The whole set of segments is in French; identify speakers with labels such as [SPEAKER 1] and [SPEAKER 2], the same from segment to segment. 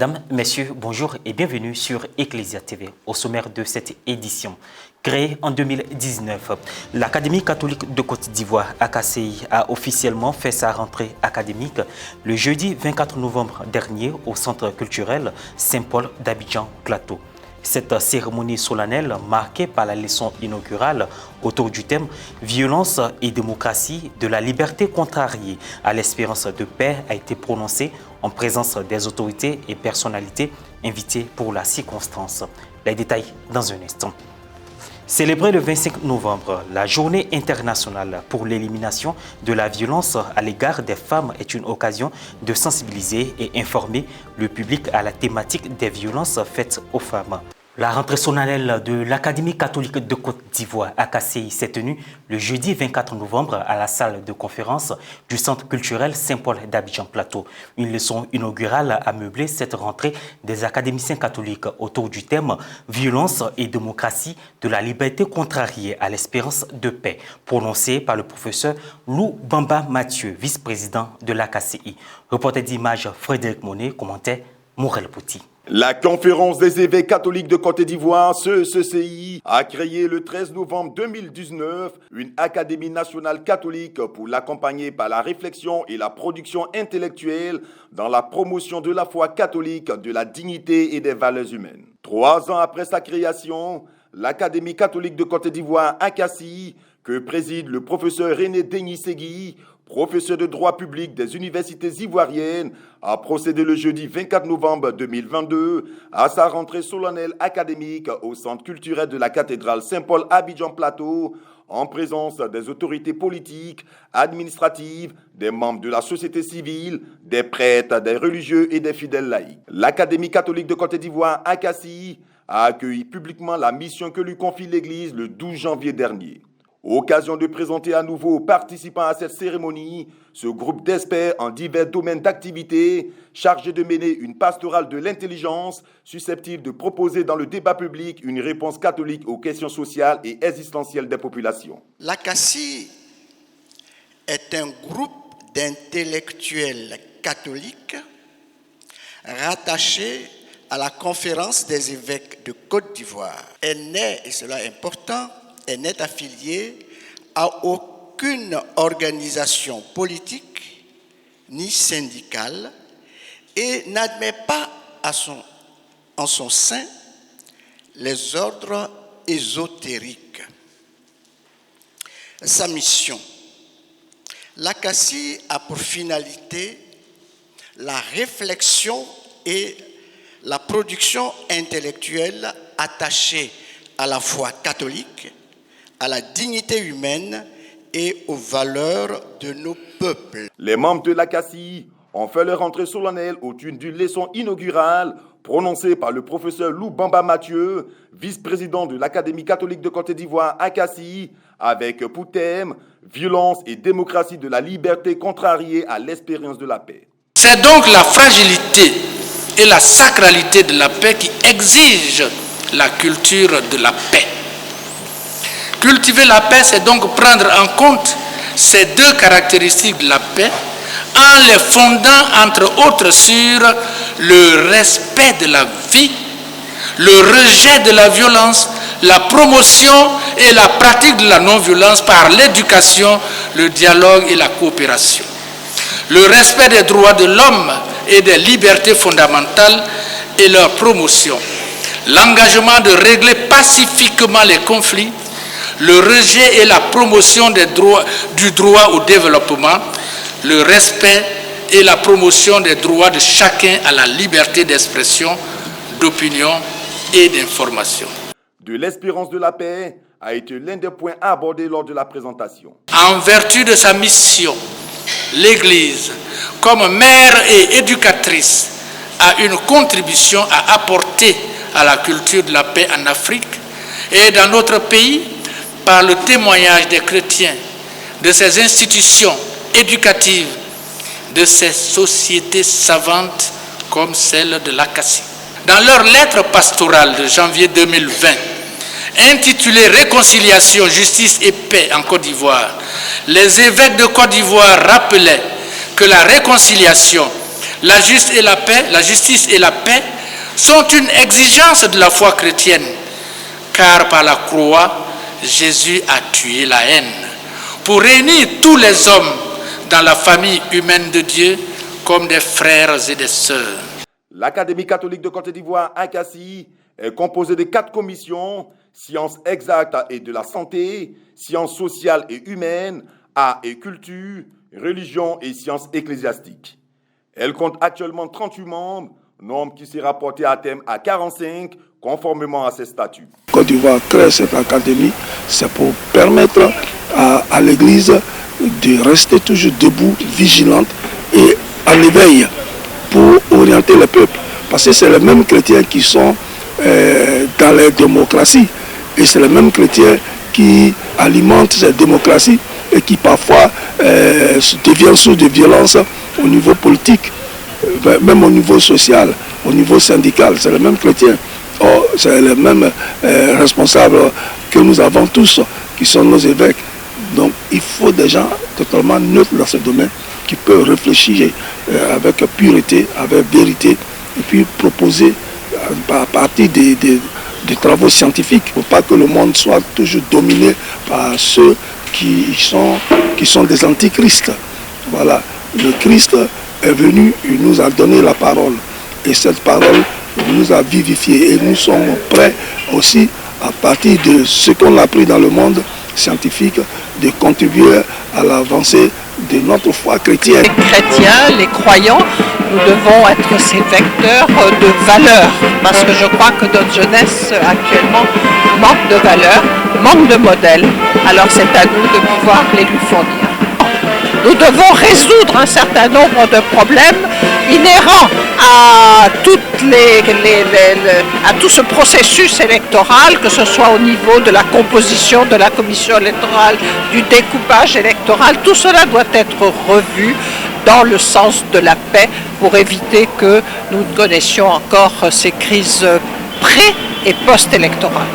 [SPEAKER 1] Mesdames, Messieurs, bonjour et bienvenue sur Ecclesia TV. Au sommaire de cette édition, créée en 2019, l'Académie catholique de Côte d'Ivoire, ACCI, a officiellement fait sa rentrée académique le jeudi 24 novembre dernier au Centre culturel Saint-Paul d'Abidjan-Plateau. Cette cérémonie solennelle, marquée par la leçon inaugurale autour du thème « Violence et démocratie, de la liberté contrariée à l'espérance de paix » a été prononcée en présence des autorités et personnalités invitées pour la circonstance. Les détails dans un instant. Célébrer le 25 novembre, la journée internationale pour l'élimination de la violence à l'égard des femmes est une occasion de sensibiliser et informer le public à la thématique des violences faites aux femmes. La rentrée solennelle de l'Académie catholique de Côte d'Ivoire, ACCI, s'est tenue le jeudi 24 novembre à la salle de conférence du Centre culturel Saint-Paul d'Abidjan-Plateau. Une leçon inaugurale a meublé cette rentrée des académiciens catholiques autour du thème « Violence et démocratie, de la liberté contrariée à l'espérance de paix », prononcée par le professeur Lou Bamba Mathieu, vice-président de l'ACCI. Reporter d'images Frédéric Monet, commentaire Morel Pouty.
[SPEAKER 2] La conférence des évêques catholiques de Côte d'Ivoire, CECI, a créé le 13 novembre 2019 une Académie nationale catholique pour l'accompagner par la réflexion et la production intellectuelle dans la promotion de la foi catholique, de la dignité et des valeurs humaines. 3 ans après sa création, l'Académie catholique de Côte d'Ivoire, ACCI, que préside le professeur René Denis-Segui, professeur de droit public des universités ivoiriennes, a procédé le jeudi 24 novembre 2022 à sa rentrée solennelle académique au Centre culturel de la cathédrale Saint-Paul Abidjan-Plateau, en présence des autorités politiques, administratives, des membres de la société civile, des prêtres, des religieux et des fidèles laïcs. L'Académie catholique de Côte d'Ivoire, ACCI, a accueilli publiquement la mission que lui confie l'Église le 12 janvier dernier. Occasion de présenter à nouveau aux participants à cette cérémonie ce groupe d'experts en divers domaines d'activité chargé de mener une pastorale de l'intelligence susceptible de proposer dans le débat public une réponse catholique aux questions sociales et existentielles des populations.
[SPEAKER 3] L'ACCI est un groupe d'intellectuels catholiques rattachés à la conférence des évêques de Côte d'Ivoire. Elle n'est, et cela est important, elle n'est affiliée à aucune organisation politique ni syndicale et n'admet pas en son sein les ordres ésotériques. Sa mission. L'ACCI a pour finalité la réflexion et la production intellectuelle attachée à la foi catholique, à la dignité humaine et aux valeurs de nos peuples.
[SPEAKER 2] Les membres de l'ACCI ont fait leur entrée solennelle autour d'une leçon inaugurale prononcée par le professeur Lou Bamba Mathieu, vice-président de l'Académie catholique de Côte d'Ivoire, ACCI, avec pour thème « Violence et démocratie, de la liberté contrariée à l'espérance de la paix ».
[SPEAKER 4] C'est donc la fragilité et la sacralité de la paix qui exigent la culture de la paix. Cultiver la paix, c'est donc prendre en compte ces 2 caractéristiques de la paix en les fondant, entre autres, sur le respect de la vie, le rejet de la violence, la promotion et la pratique de la non-violence par l'éducation, le dialogue et la coopération. Le respect des droits de l'homme et des libertés fondamentales et leur promotion. L'engagement de régler pacifiquement les conflits, le rejet et la promotion du droit au développement, le respect et la promotion des droits de chacun à la liberté d'expression, d'opinion et d'information.
[SPEAKER 2] De l'espérance de la paix a été l'un des points abordés lors de la présentation.
[SPEAKER 4] En vertu de sa mission, l'Église, comme mère et éducatrice, a une contribution à apporter à la culture de la paix en Afrique et dans notre pays par le témoignage des chrétiens, de ces institutions éducatives, de ces sociétés savantes comme celle de l'ACCI. Dans leur lettre pastorale de janvier 2020, intitulée « Réconciliation, justice et paix en Côte d'Ivoire », les évêques de Côte d'Ivoire rappelaient que la réconciliation, la justice et la paix sont une exigence de la foi chrétienne, car par la croix, Jésus a tué la haine pour réunir tous les hommes dans la famille humaine de Dieu comme des frères et des sœurs.
[SPEAKER 2] L'Académie catholique de Côte d'Ivoire, ACACI, est composée de 4 commissions: sciences exactes et de la santé, sciences sociales et humaines, arts et culture, religion et sciences ecclésiastiques. Elle compte actuellement 38 membres, nombre qui sera porté à terme à 45, conformément à ses statuts.
[SPEAKER 5] Côte d'Ivoire crée cette académie, c'est pour permettre à l'Église de rester toujours debout, vigilante et à l'éveil pour orienter le peuple. Parce que c'est les mêmes chrétiens qui sont dans les démocraties et c'est les mêmes chrétiens qui alimentent ces démocraties et qui parfois deviennent source de violence au niveau politique, même au niveau social, au niveau syndical. C'est les mêmes chrétiens. Or, c'est les mêmes responsables que nous avons tous, qui sont nos évêques. Donc, il faut des gens totalement neutres dans ce domaine, qui peuvent réfléchir avec pureté, avec vérité, et puis proposer à partir des travaux scientifiques, pour pas que le monde soit toujours dominé par ceux qui sont des antichrists. Voilà, le Christ est venu, il nous a donné la parole, et cette parole nous a vivifiés, et nous sommes prêts aussi, à partir de ce qu'on a appris dans le monde scientifique, de contribuer à l'avancée de notre foi chrétienne.
[SPEAKER 6] Les chrétiens, les croyants, nous devons être ces vecteurs de valeurs, parce que je crois que notre jeunesse actuellement manque de valeurs, manque de modèles. Alors c'est à nous de pouvoir les lui fournir. Nous devons résoudre un certain nombre de problèmes inhérents à tout ce processus électoral, que ce soit au niveau de la composition de la commission électorale, du découpage électoral. Tout cela doit être revu dans le sens de la paix pour éviter que nous connaissions encore ces crises pré- et post-électorales.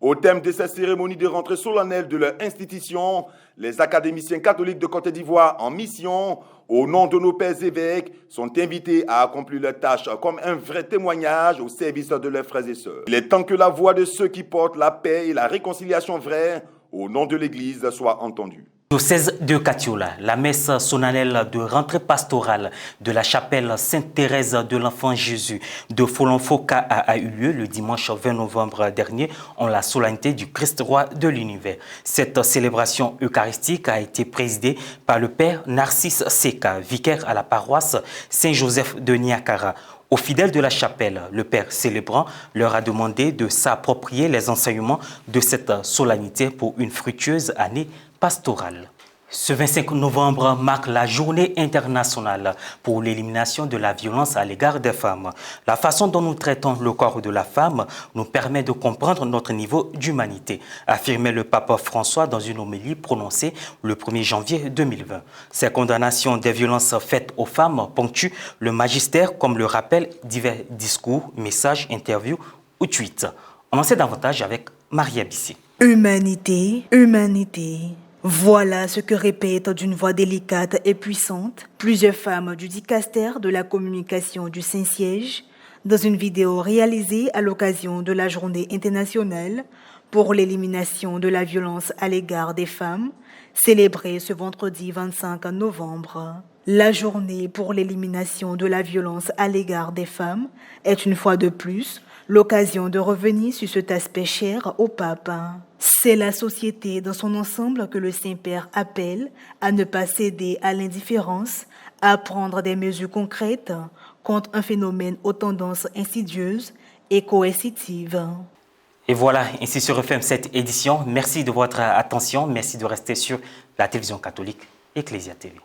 [SPEAKER 2] Au thème de cette cérémonie de rentrée solennelle de leur institution, les académiciens catholiques de Côte d'Ivoire en mission, au nom de nos pères évêques, sont invités à accomplir leur tâche comme un vrai témoignage au service de leurs frères et sœurs. Il est temps que la voix de ceux qui portent la paix et la réconciliation vraie, au nom de l'Église, soit entendue.
[SPEAKER 1] Diocèse de Katiola, la messe solennelle de rentrée pastorale de la chapelle Sainte-Thérèse de l'Enfant Jésus de Folonfoka a eu lieu le dimanche 20 novembre dernier en la solennité du Christ roi de l'univers. Cette célébration eucharistique a été présidée par le père Narcisse Seka, vicaire à la paroisse Saint-Joseph de Niakara. Aux fidèles de la chapelle, le père célébrant leur a demandé de s'approprier les enseignements de cette solennité pour une fructueuse année pastorale. Ce 25 novembre marque la journée internationale pour l'élimination de la violence à l'égard des femmes. La façon dont nous traitons le corps de la femme nous permet de comprendre notre niveau d'humanité, affirmait le pape François dans une homélie prononcée le 1er janvier 2020. Ces condamnations des violences faites aux femmes ponctuent le magistère, comme le rappellent divers discours, messages, interviews ou tweets. On en sait davantage avec Maria Bissé.
[SPEAKER 7] Humanité, humanité. Voilà ce que répètent d'une voix délicate et puissante plusieurs femmes du dicaster de la communication du Saint-Siège dans une vidéo réalisée à l'occasion de la Journée internationale pour l'élimination de la violence à l'égard des femmes, célébrée ce vendredi 25 novembre. La Journée pour l'élimination de la violence à l'égard des femmes est une fois de plus l'occasion de revenir sur cet aspect cher au pape. C'est la société dans son ensemble que le Saint-Père appelle à ne pas céder à l'indifférence, à prendre des mesures concrètes contre un phénomène aux tendances insidieuses et coercitives.
[SPEAKER 1] Et voilà, ainsi se referme cette édition. Merci de votre attention. Merci de rester sur la télévision catholique Ecclesia TV.